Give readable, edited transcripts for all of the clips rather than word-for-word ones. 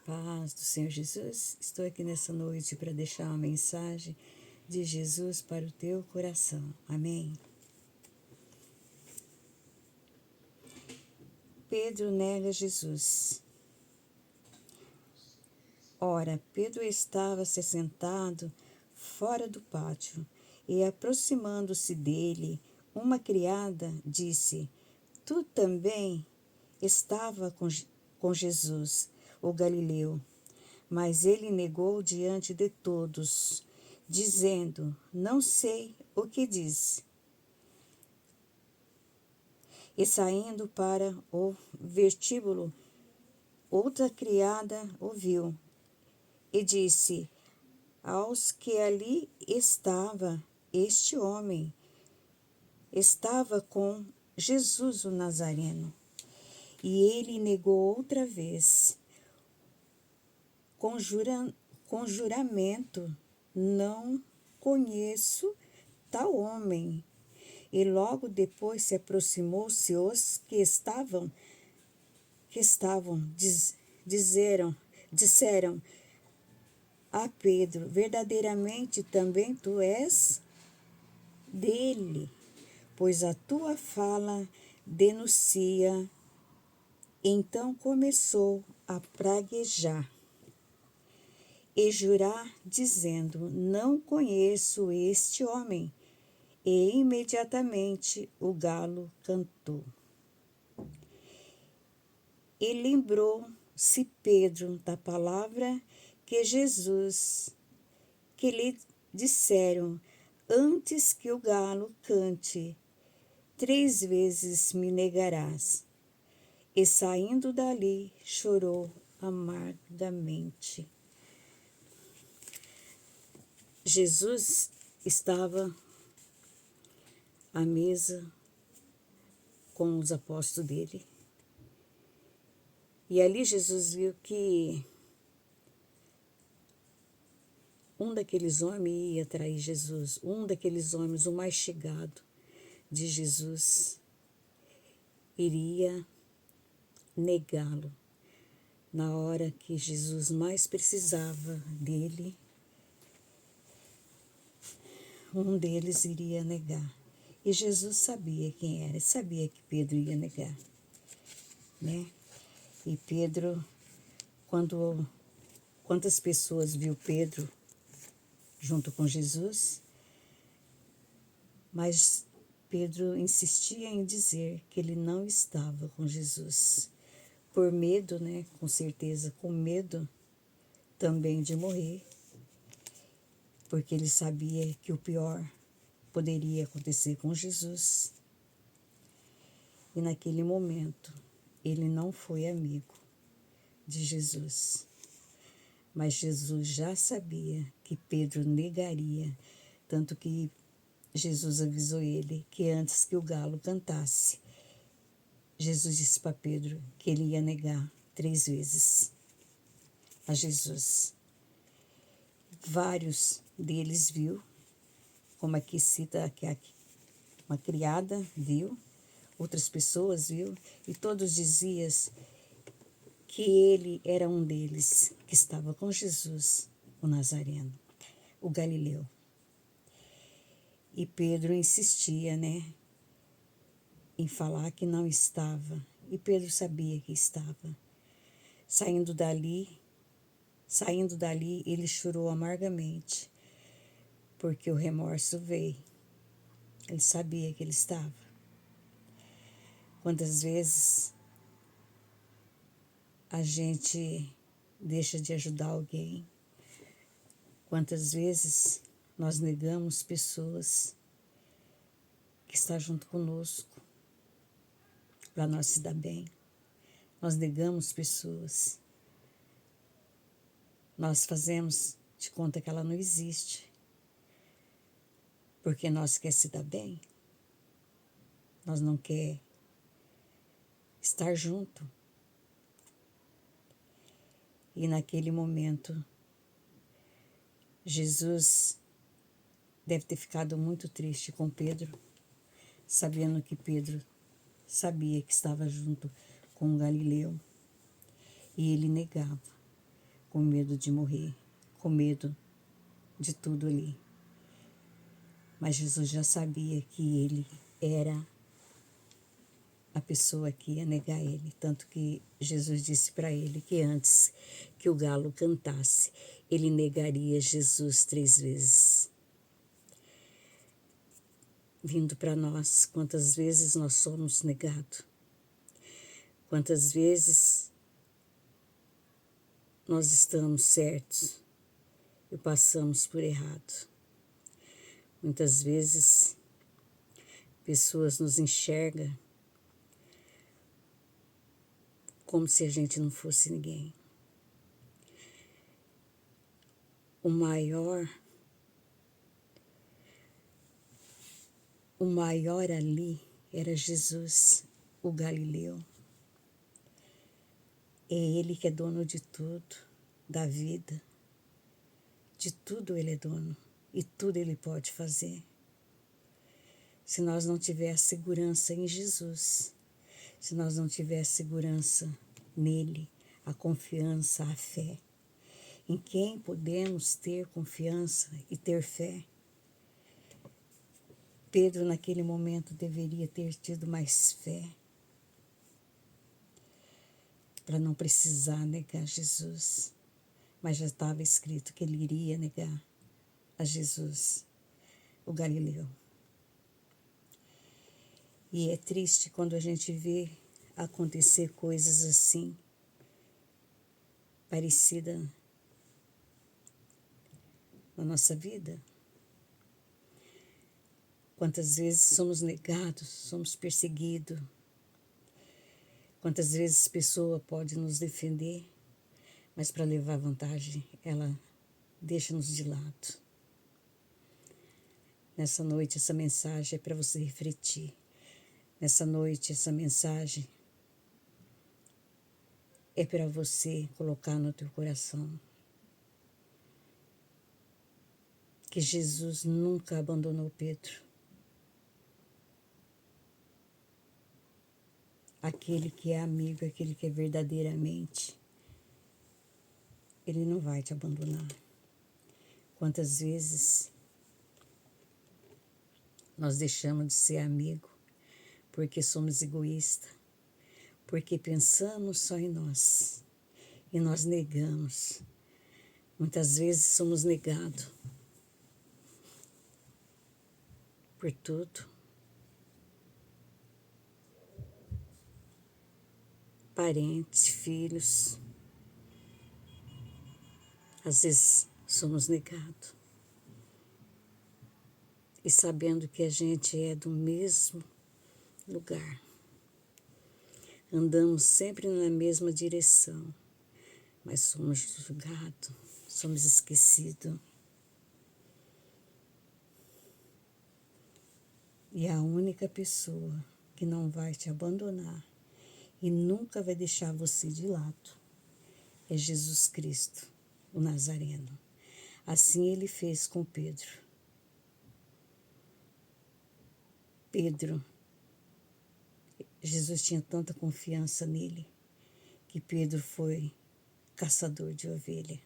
paz do Senhor Jesus, estou aqui nessa noite para deixar uma mensagem de Jesus para o teu coração. Amém? Pedro nega Jesus. Ora, Pedro estava-se sentado fora do pátio e, aproximando-se dele, uma criada disse: Tu também estava com Jesus, o Galileu. Mas ele negou diante de todos, dizendo: Não sei o que diz. E saindo para o vestíbulo, outra criada ouviu e disse aos que ali estava: Este homem estava com Jesus o Nazareno. E ele negou outra vez, com juramento: Não conheço tal homem. E logo depois se aproximou-se os que disseram a Pedro: Verdadeiramente também tu és dele, pois a tua fala denuncia. Então começou a praguejar e jurar, dizendo: Não conheço este homem. E imediatamente o galo cantou. E lembrou-se Pedro da palavra que lhe disseram: Antes que o galo cante, 3 vezes me negarás. E saindo dali, chorou amargamente. Jesus estava à mesa com os apóstolos dele. E ali Jesus viu que um daqueles homens ia trair Jesus. Um daqueles homens, o mais chegado de Jesus, iria negá-lo. Na hora que Jesus mais precisava dele, um deles iria negar. E Jesus sabia quem era, sabia que Pedro ia negar, né? E Pedro, quantas pessoas viu Pedro junto com Jesus, mas Pedro insistia em dizer que ele não estava com Jesus, por medo, né? Com certeza, com medo também de morrer, porque ele sabia que o pior poderia acontecer com Jesus. E naquele momento, ele não foi amigo de Jesus. Mas Jesus já sabia que Pedro negaria, tanto que Jesus avisou ele que antes que o galo cantasse, Jesus disse para Pedro que ele ia negar 3 vezes a Jesus. Vários deles viu, como aqui cita que uma criada viu, outras pessoas viu, e todos diziam que ele era um deles que estava com Jesus, o Nazareno, o Galileu. E Pedro insistia, né, em falar que não estava, e Pedro sabia que estava. Saindo dali, ele chorou amargamente, porque o remorso veio. Ele sabia que ele estava. Quantas vezes a gente deixa de ajudar alguém? Quantas vezes nós negamos pessoas que estão junto conosco para nós se dar bem? Nós negamos pessoas. Nós fazemos de conta que ela não existe, porque nós quer se dar bem. Nós não quer estar junto. E naquele momento, Jesus deve ter ficado muito triste com Pedro, sabendo que Pedro sabia que estava junto com Galileu, e ele negava. com medo de morrer, com medo de tudo ali. Mas Jesus já sabia que ele era a pessoa que ia negar ele. Tanto que Jesus disse para ele que antes que o galo cantasse, ele negaria Jesus 3 vezes. Vindo para nós, quantas vezes nós somos negados, quantas vezes nós estamos certos e passamos por errado. Muitas vezes pessoas nos enxergam como se a gente não fosse ninguém. O maior ali era Jesus, o Galileu. É ele que é dono de tudo, da vida. De tudo ele é dono e tudo ele pode fazer. Se nós não tivermos segurança em Jesus, se nós não tivermos segurança nele, a confiança, a fé, em quem podemos ter confiança e ter fé, Pedro naquele momento deveria ter tido mais fé para não precisar negar Jesus. Mas já estava escrito que ele iria negar a Jesus, o Galileu. E é triste quando a gente vê acontecer coisas assim, parecidas na nossa vida. Quantas vezes somos negados, somos perseguidos. Quantas vezes a pessoa pode nos defender, mas para levar vantagem, ela deixa-nos de lado. Nessa noite, essa mensagem é para você refletir. Nessa noite, essa mensagem é para você colocar no teu coração que Jesus nunca abandonou Pedro. Aquele que é amigo, aquele que é verdadeiramente, ele não vai te abandonar. Quantas vezes nós deixamos de ser amigo porque somos egoístas, porque pensamos só em nós e nós negamos. Muitas vezes somos negados por tudo. Parentes, filhos, às vezes somos negados. E sabendo que a gente é do mesmo lugar. Andamos sempre na mesma direção, mas somos julgados, somos esquecidos. E a única pessoa que não vai te abandonar e nunca vai deixar você de lado é Jesus Cristo, o Nazareno. Assim ele fez com Pedro. Jesus tinha tanta confiança nele que Pedro foi caçador de ovelha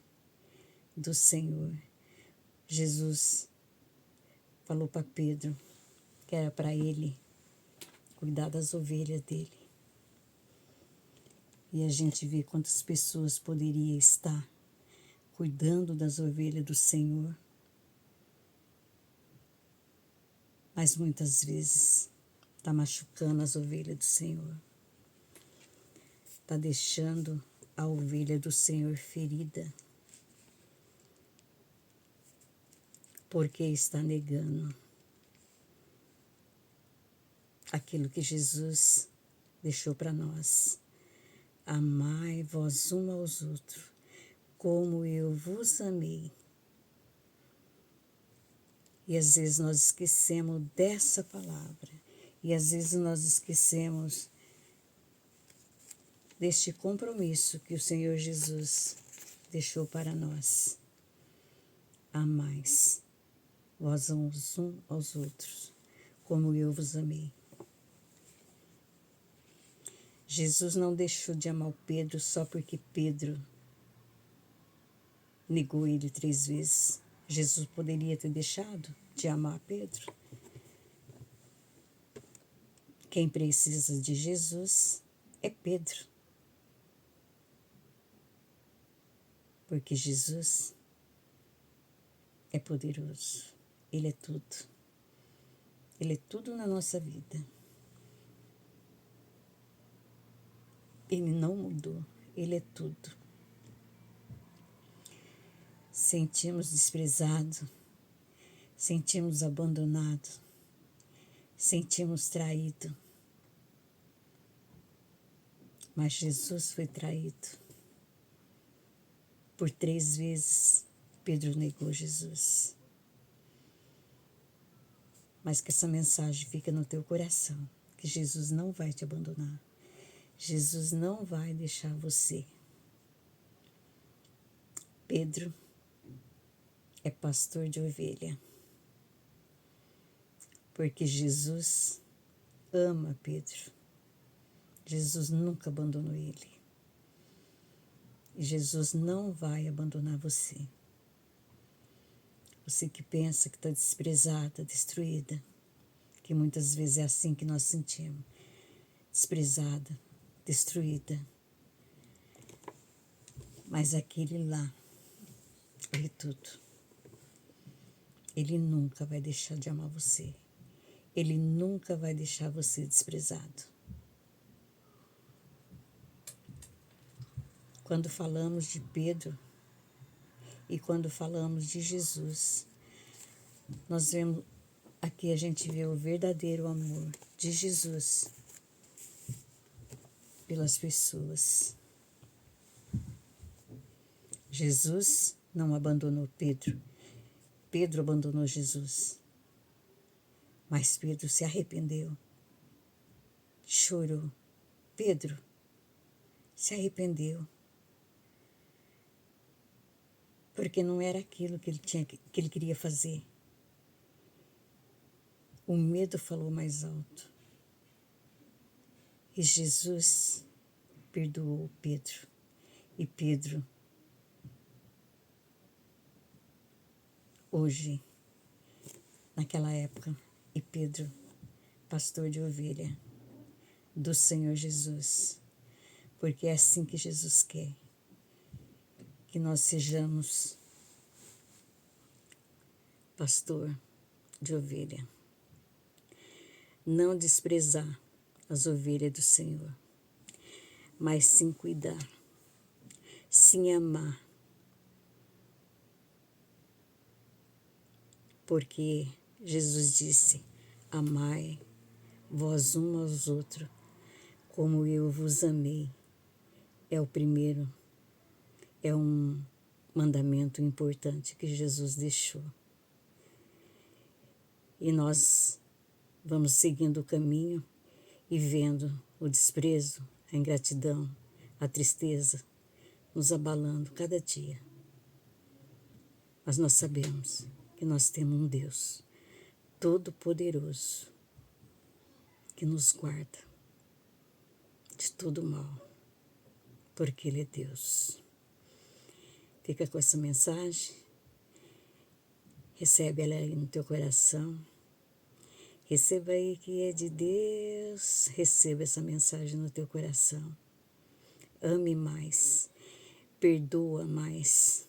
do Senhor. Jesus falou para Pedro que era para ele cuidar das ovelhas dele. E a gente vê quantas pessoas poderiam estar cuidando das ovelhas do Senhor, mas muitas vezes está machucando as ovelhas do Senhor, está deixando a ovelha do Senhor ferida, porque está negando aquilo que Jesus deixou para nós. Amai vós um aos outros, como eu vos amei. E às vezes nós esquecemos dessa palavra. E às vezes nós esquecemos deste compromisso que o Senhor Jesus deixou para nós. Amais vós uns aos outros, como eu vos amei. Jesus não deixou de amar o Pedro só porque Pedro negou ele 3 vezes. Jesus poderia ter deixado de amar Pedro. Quem precisa de Jesus é Pedro. Porque Jesus é poderoso. Ele é tudo. Ele é tudo na nossa vida. Ele não mudou. Ele é tudo. Sentimos desprezado, sentimos abandonado, sentimos traído. Mas Jesus foi traído. Por 3 vezes, Pedro negou Jesus. Mas que essa mensagem fique no teu coração, que Jesus não vai te abandonar. Jesus não vai deixar você. Pedro é pastor de ovelha, porque Jesus ama Pedro. Jesus nunca abandonou ele. E Jesus não vai abandonar você. Você que pensa que está desprezada, destruída, que muitas vezes é assim que nós sentimos. Desprezada, destruída. Mas aquele lá, ele tudo. Ele nunca vai deixar de amar você. Ele nunca vai deixar você desprezado. Quando falamos de Pedro e quando falamos de Jesus, nós vemos aqui, a gente vê o verdadeiro amor de Jesus pelas pessoas. Jesus não abandonou Pedro. Pedro abandonou Jesus. Mas Pedro se arrependeu. Chorou. Pedro se arrependeu. Porque não era aquilo que ele queria fazer. O medo falou mais alto. E Jesus perdoou Pedro. E Pedro, hoje, naquela época, e Pedro, pastor de ovelha do Senhor Jesus. Porque é assim que Jesus quer. Que nós sejamos pastor de ovelha. Não desprezar as ovelhas do Senhor, mas sim cuidar, sim amar. Porque Jesus disse, amai vós um aos outros, como eu vos amei. É o primeiro, é um mandamento importante que Jesus deixou. E nós vamos seguindo o caminho e vendo o desprezo, a ingratidão, a tristeza nos abalando cada dia. Mas nós sabemos que nós temos um Deus todo-poderoso que nos guarda de todo mal, porque Ele é Deus. Fica com essa mensagem, recebe ela aí no teu coração, receba aí que é de Deus, receba essa mensagem no teu coração. Ame mais, perdoa mais,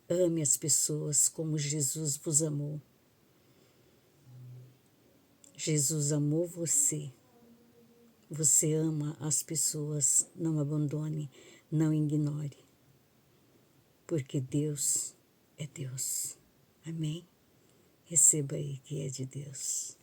ame as pessoas como Jesus vos amou. Jesus amou você. Você ama as pessoas, não abandone, não ignore. Porque Deus é Deus. Amém? Receba aí que é de Deus.